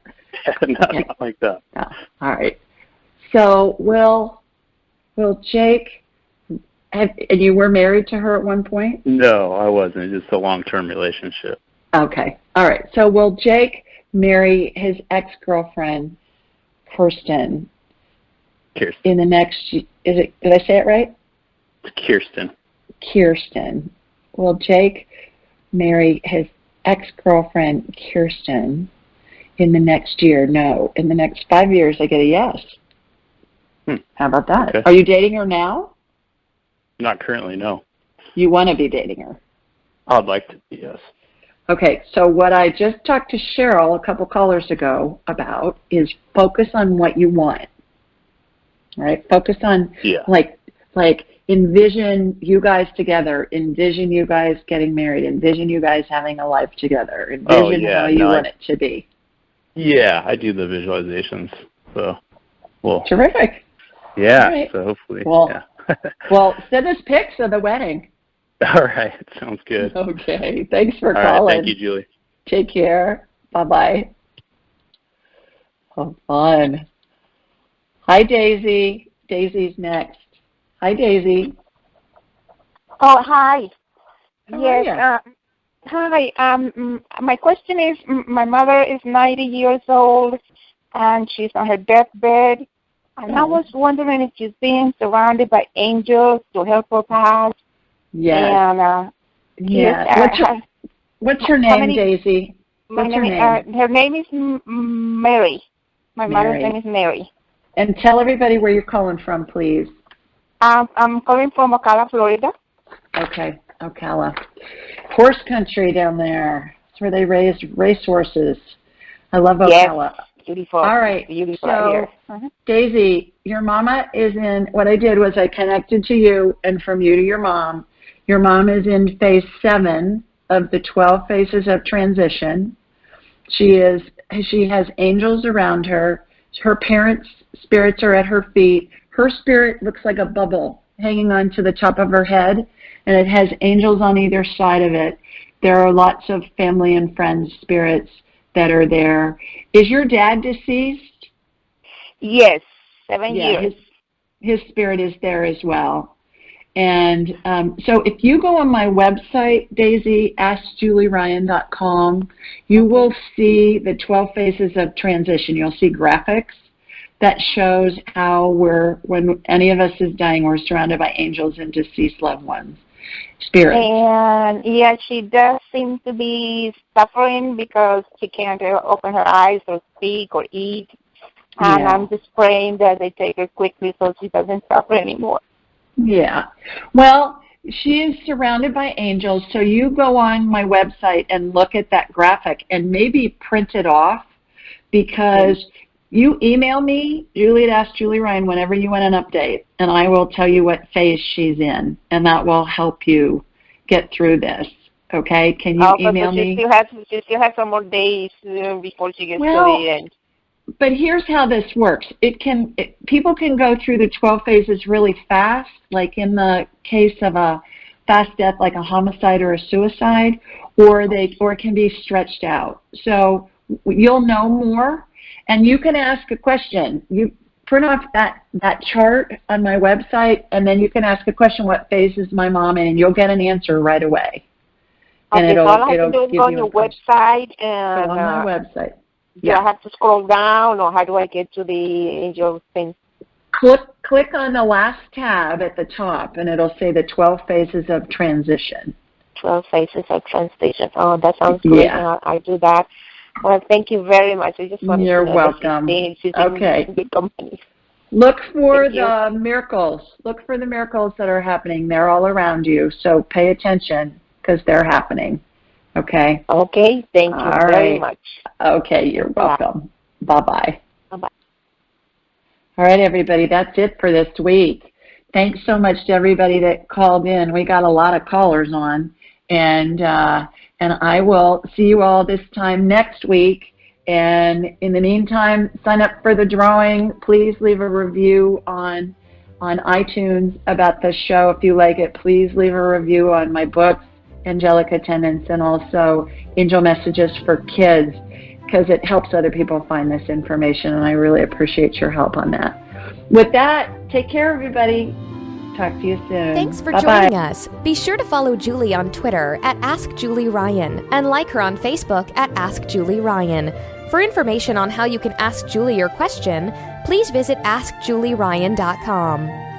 Nothing like that. No. All right. So, will Jake, and you were married to her at one point? No, I wasn't. Just a long-term relationship. Okay. All right. So will Jake marry his ex-girlfriend, Kirsten, in the next, did I say it right? Kirsten. Will Jake marry his ex-girlfriend, Kirsten, in the next year? No. In the next 5 years, I get a yes. How about that? Okay. Are you dating her now? Not currently, no. You want to be dating her? I'd like to, yes. Okay, so what I just talked to Cheryl a couple callers ago about is focus on what you want. All right? Focus on, like envision you guys together, envision you guys getting married, envision you guys having a life together, envision how you want it to be. Yeah, I do the visualizations, so well. Terrific. Yeah, right. So hopefully, well, send us pics of the wedding. All right, sounds good. Okay, thanks for calling. All right, thank you, Julie. Take care. Bye-bye. Oh, fun. Hi, Daisy. Daisy's next. Hi, Daisy. Oh, hi. How yes. are Hi. My question is, my mother is 90 years old, and she's on her deathbed. And I was wondering if she's being surrounded by angels to help her pass. Yes. And, yes. What's her name, Daisy? What's her name? Her name is Mary. My mother's name is Mary. And tell everybody where you're calling from, please. I'm calling from Ocala, Florida. Okay, Ocala. Horse country down there. That's where they raised racehorses. I love Ocala. Yes, beautiful. All right. Beautiful so, here. Daisy, your mama is in, what I did was I connected to you and from you to your mom. Your mom is in phase 7 of the 12 phases of transition. She has angels around her. Her parents' spirits are at her feet. Her spirit looks like a bubble hanging on to the top of her head, and it has angels on either side of it. There are lots of family and friends spirits that are there. Is your dad deceased? Yes, 7 years. His spirit is there as well. And so if you go on my website, Daisy, AskJulieRyan.com, you will see the 12 phases of transition. You'll see graphics that shows how when any of us is dying, we're surrounded by angels and deceased loved ones, spirits. And yeah, she does seem to be suffering because she can't open her eyes or speak or eat. And I'm just praying that they take her quickly so she doesn't suffer anymore. Yeah. Well, she is surrounded by angels, so you go on my website and look at that graphic and maybe print it off, because you email me, Julie at Ask Julie Ryan, whenever you want an update, and I will tell you what phase she's in, and that will help you get through this. Okay? Can you email me? She still has some more days before she gets to the end. But here's how this works. People can go through the 12 phases really fast, like in the case of a fast death like a homicide or a suicide, or it can be stretched out. So you'll know more, and you can ask a question. You print off that chart on my website, and then you can ask a question, what phase is my mom in, and you'll get an answer right away. And it'll all I have to do is go on your website and on my website. Do I have to scroll down, or how do I get to the angel thing? Click on the last tab at the top, and it'll say the 12 phases of transition. 12 phases of transition. Oh, that sounds great. Yeah. I'll do that. Well, thank you very much. I just wanted You're to know welcome. Okay. Good company. Look for the miracles. Look for the miracles that are happening. They're all around you, so pay attention because they're happening. Okay? Okay. Thank you very much. Okay. You're welcome. Bye-bye. Bye-bye. All right, everybody. That's it for this week. Thanks so much to everybody that called in. We got a lot of callers on. And I will see you all this time next week. And in the meantime, sign up for the drawing. Please leave a review on iTunes about the show if you like it. Please leave a review on my books, Angelic Attendants, and also Angel Messages for Kids, because it helps other people find this information, and I really appreciate your help on that. With that, take care, everybody. Talk to you soon. Thanks for Bye-bye. joining us. Be sure to follow Julie on Twitter at AskJulieRyan and like her on Facebook at AskJulieRyan. For information on how you can ask Julie your question, please visit AskJulieRyan.com.